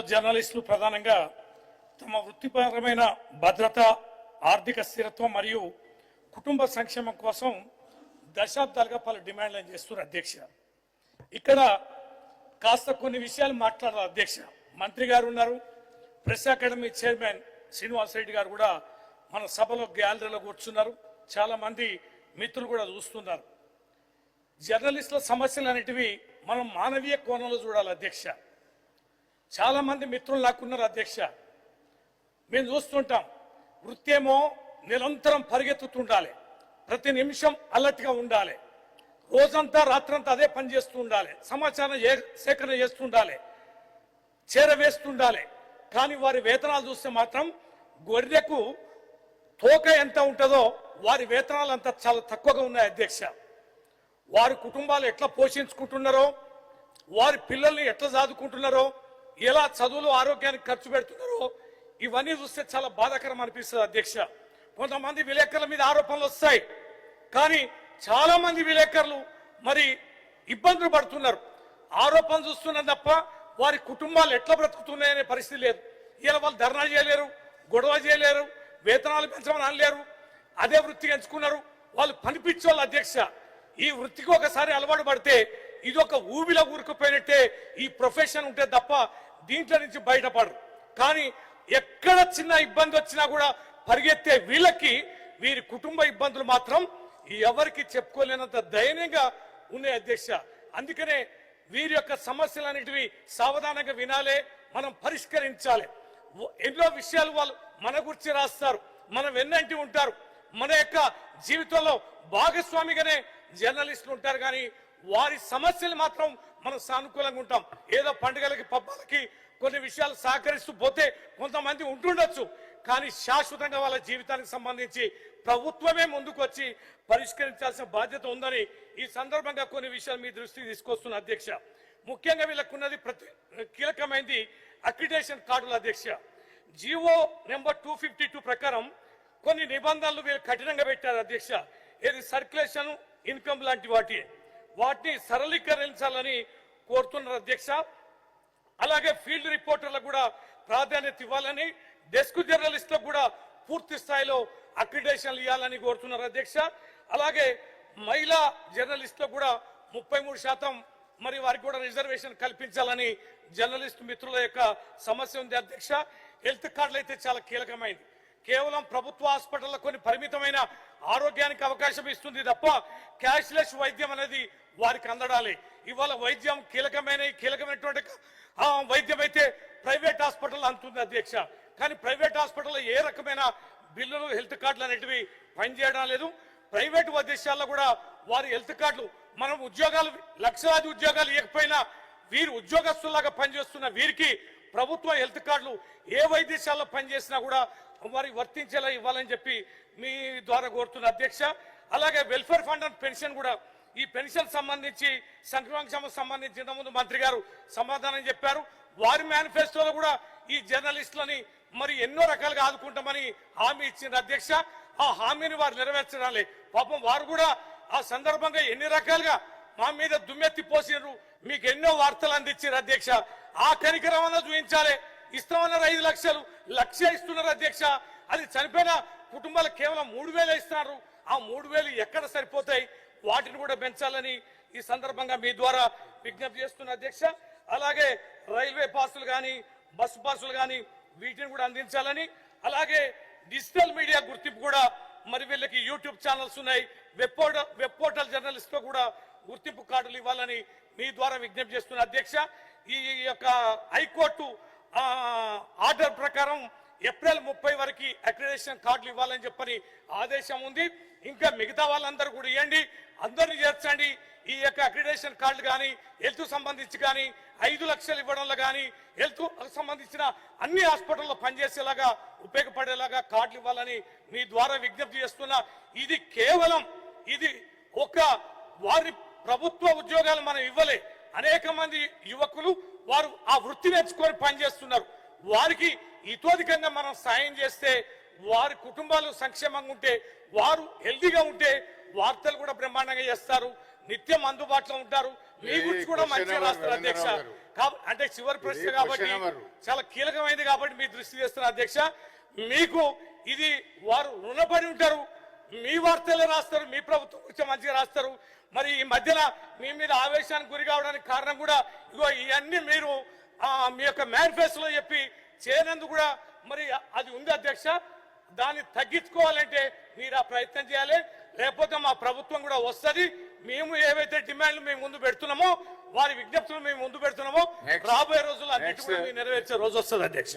జర్నలిస్టులు ప్రధానంగా తమ వృత్తిపరమైన భద్రత, ఆర్థిక స్థిరత్వం మరియు కుటుంబ సంక్షేమం కోసం దశాబ్దాలుగా పలు డిమాండ్లను చేస్తున్నారు అధ్యక్ష. ఇక్కడ కాస్త కొన్ని విషయాలు మాట్లాడారు అధ్యక్ష. మంత్రి గారు ఉన్నారు, press academy chairman Srinivas Reddy గారు కూడా మన సభలో గ్యాలరీలో కూర్చున్నారు. చాలా మంది మిత్రులు కూడా చూస్తున్నారు. జర్నలిస్టుల సమస్యలు అనేటివి మనం మానవీయ కోణంలో చూడాలి అధ్యక్ష. చాలా మంది మిత్రులు నాకున్నారు అధ్యక్ష. మేము చూస్తుంటాం, వృత్తి ఏమో నిరంతరం పరిగెత్తుతుండాలి, ప్రతి నిమిషం అలర్ట్గా ఉండాలి, రోజంతా రాత్రంతా అదే పని చేస్తూ ఉండాలి, సమాచారం సేకరణ చేస్తుండాలి, చేరవేస్తుండాలి. కానీ వారి వేతనాలు చూస్తే మాత్రం గొర్రెకు తోక ఎంత ఉంటుందో వారి వేతనాలు అంత చాలా తక్కువగా ఉన్నాయి అధ్యక్ష. వారి కుటుంబాలు ఎట్లా పోషించుకుంటున్నారో, వారి పిల్లల్ని ఎట్లా చదువుకుంటున్నారో, ఎలా చదువులు ఆరోగ్యానికి ఖర్చు పెడుతున్నారో ఇవన్నీ చూస్తే చాలా బాధాకరం అనిపిస్తుంది అధ్యక్ష. కొంతమంది విలేకరుల మీద ఆరోపణలు వస్తాయి, కానీ చాలా మంది విలేకరులు మరి ఇబ్బందులు పడుతున్నారు. ఆరోపణలు చూస్తున్నారు తప్ప వారి కుటుంబాలు ఎట్లా బ్రతుకుతున్నాయనే పరిస్థితి లేదు. ఇలా వాళ్ళు ధర్నా చేయలేరు, గొడవ చేయలేరు, వేతనాలు పెంచమని అనలేరు, అదే వృత్తికి ఎంచుకున్నారు. వాళ్ళు పనిపించే అధ్యక్ష. ఈ వృత్తికి ఒకసారి అలవాటు పడితే ఇది ఒక ఊబిలో ఊరుకుపోయినట్టే ఈ ప్రొఫెషన్ ఉంటే తప్ప దీంట్లో నుంచి బయటపడరు. కానీ ఎక్కడ చిన్న ఇబ్బంది వచ్చినా కూడా పరిగెత్తే వీళ్ళకి వీరి కుటుంబ ఇబ్బందులు మాత్రం ఎవరికి చెప్పుకోలేనంత దయనీయంగా ఉన్నాయి అధ్యక్ష. అందుకనే వీరి యొక్క సమస్యలన్నిటివి సావధానంగా వినాలే, మనం పరిష్కరించాలి. ఎన్నో విషయాలు వాళ్ళు మన గురించి రాస్తారు, మన వెన్నంటి ఉంటారు, మన యొక్క జీవితంలో భాగస్వామిగానే జర్నలిస్టులు ఉంటారు. కానీ వారి సమస్యలు మాత్రం మనం సానుకూలంగా ఉంటాం. ఏదో పండుగలకి పబ్బాలకి కొన్ని విషయాలు సహకరిస్తూ పోతే కొంతమంది ఉంటుండొచ్చు, కానీ శాశ్వతంగా వాళ్ళ జీవితానికి సంబంధించి ప్రభుత్వమే ముందుకు వచ్చి పరిష్కరించాల్సిన బాధ్యత ఉందని ఈ సందర్భంగా కొన్ని విషయాలు మీ దృష్టికి తీసుకొస్తున్న అధ్యక్ష. ముఖ్యంగా వీళ్ళకున్నది కీలకమైనది అక్రిడేషన్ కార్డుల అధ్యక్ష. జీవో నెంబర్ 252 ప్రకారం కొన్ని నిబంధనలు వీళ్ళు కఠినంగా పెట్టారు అధ్యక్ష. ఏది సర్క్యులేషన్, ఇన్కమ్ లాంటి వాటిని సరళీకరించాలని కోరుతున్నారు అధ్యక్ష. అలాగే ఫీల్డ్ రిపోర్టర్లకు కూడా ప్రాధాన్యత ఇవ్వాలని, డెస్క్ జర్నలిస్టులకు కూడా పూర్తి స్థాయిలో అక్రిడేషన్లు ఇవ్వాలని కోరుతున్నారు అధ్యక్ష. అలాగే మహిళా జర్నలిస్టులకు కూడా 33% మరి వారికి కూడా రిజర్వేషన్ కల్పించాలని జర్నలిస్టు మిత్రుల యొక్క సమస్య ఉంది అధ్యక్ష. హెల్త్ కార్డులు అయితే చాలా కీలకమైంది. కేవలం ప్రభుత్వ హాస్పిటల్లో కొన్ని పరిమితమైన ఆరోగ్యానికి అవకాశం ఇస్తుంది తప్ప క్యాష్లెస్ వైద్యం అనేది వారికి అందడాలి. ఇవాళ వైద్యం కీలకమైనటువంటి వైద్యం అయితే ప్రైవేట్ హాస్పిటల్ అందుతుంది అధ్యక్ష. కానీ ప్రైవేట్ హాస్పిటల్లో ఏ రకమైన బిల్లులు, హెల్త్ కార్డులు అనేటివి పనిచేయడం లేదు. ప్రైవేట్ వైద్యశాలలో కూడా వారి హెల్త్ కార్డులు, మనం ఉద్యోగాలు లక్షలాది ఉద్యోగాలు ఇవ్వకపోయినా వీరు ఉద్యోగస్తులాగా పనిచేస్తున్న వీరికి ప్రభుత్వ హెల్త్ కార్డులు ఏ వైద్యశాలలో పనిచేసినా కూడా వారికి వర్తించేలా ఇవ్వాలని చెప్పి మీ ద్వారా కోరుతున్న అధ్యక్ష. అలాగే వెల్ఫేర్ ఫండ్ అండ్ పెన్షన్ కూడా, ఈ పెన్షన్ సంబంధించి సంక్షేమం సంబంధించి ఇంతకుముందు మంత్రి గారు సమాధానం చెప్పారు. వారి మేనిఫెస్టోలో కూడా ఈ జర్నలిస్టులని మరి ఎన్నో రకాలుగా ఆదుకుంటామని హామీ ఇచ్చింది అధ్యక్ష. ఆ హామీని వారు నెరవేర్చడాలే. పాపం వారు కూడా ఆ సందర్భంగా ఎన్ని రకాలుగా మా మీద దుమ్మెత్తి పోసినారు, మీకు ఎన్నో వార్తలు అందించారు అధ్యక్ష. ఆ కనికరమన్నా చూపించాలి. ఇస్తామన్నారు 5 లక్షలు, 1 లక్ష ఇస్తున్నారు అధ్యక్ష. అది చనిపోయిన కుటుంబాలకు కేవలం 3,000 ఇస్తున్నారు. ఆ 3,000 ఎక్కడ సరిపోతాయి? వాటిని కూడా పెంచాలని ఈ సందర్భంగా మీ ద్వారా విజ్ఞప్తి చేస్తున్న అధ్యక్ష. అలాగే రైల్వే పాసులు కానీ, బస్సు పాసులు కానీ వీటిని కూడా అందించాలని, అలాగే డిజిటల్ మీడియా గుర్తింపు కూడా, మరి వీళ్ళకి యూట్యూబ్ ఛానల్స్ ఉన్నాయి, వెబ్ పోర్టల్ జర్నలిస్ట్ కూడా గుర్తింపు కార్డులు ఇవ్వాలని మీ ద్వారా విజ్ఞప్తి చేస్తున్న అధ్యక్ష. ఈ యొక్క హైకోర్టు ఆర్డర్ ప్రకారం ఏప్రిల్ 30 వరకు అక్రిడేషన్ కార్డులు ఇవ్వాలని చెప్పని ఆదేశం ఉంది. ఇంకా మిగతా వాళ్ళందరూ కూడా ఇవ్వండి, అందరినీ చేర్చండి. ఈ యొక్క అక్రిడేషన్ కార్డులు కానీ, హెల్త్ సంబంధించి కానీ 5 లక్షలు ఇవ్వడంలో కానీ, హెల్త్ సంబంధించిన అన్ని హాస్పిటల్లో పనిచేసేలాగా ఉపయోగపడేలాగా కార్డులు ఇవ్వాలని మీ ద్వారా విజ్ఞప్తి చేస్తున్నా. ఇది కేవలం ఒక వారి ప్రభుత్వ ఉద్యోగాలు మనం ఇవ్వలే. అనేక మంది యువకులు వారు ఆ వృత్తి నేర్చుకొని పనిచేస్తున్నారు. వారికి ఇతోధికంగా మనం సాయం చేస్తే, వారి కుటుంబాలు సంక్షేమంగా ఉంటే, వారు హెల్దీగా ఉంటే వార్తలు కూడా బ్రహ్మాండంగా చేస్తారు, నిత్యం అందుబాటులో ఉంటారు, మీ ఇది గురించి కూడా question మంచిగా number రాస్తారు అధ్యక్ష. రవీంద్రరావు గారు. అంటే చివరి ప్రశ్న ఇది కాబట్టి question number. చాలా కీలకమైనది కాబట్టి మీ దృష్టి చేస్తున్నారు అధ్యక్ష. మీకు ఇది వారు రుణపడి ఉంటారు, మీ వార్తలే రాస్తారు, మీ ప్రభుత్వం గురించి మంచిగా రాస్తారు. మరి ఈ మధ్యన మీ మీద ఆవేశానికి గురి కావడానికి కారణం కూడా ఇగో ఇవన్నీ మీరు మీ యొక్క మేనిఫెస్టోలో చెప్పి చేయనందుకు కూడా మరి అది ఉంది అధ్యక్ష. దాన్ని తగ్గించుకోవాలంటే మీరు ఆ ప్రయత్నం చేయాలి, లేకపోతే మా ప్రభుత్వం కూడా వస్తుంది. మేము ఏవైతే డిమాండ్లు మేము ముందు పెడుతున్నామో, వారి విజ్ఞప్తులు మేము ముందు పెడుతున్నామో, Next. రాబోయే రోజుల్లో అన్నిటి Next. కూడా మీరు నెరవేర్చే రోజు వస్తుంది అధ్యక్ష.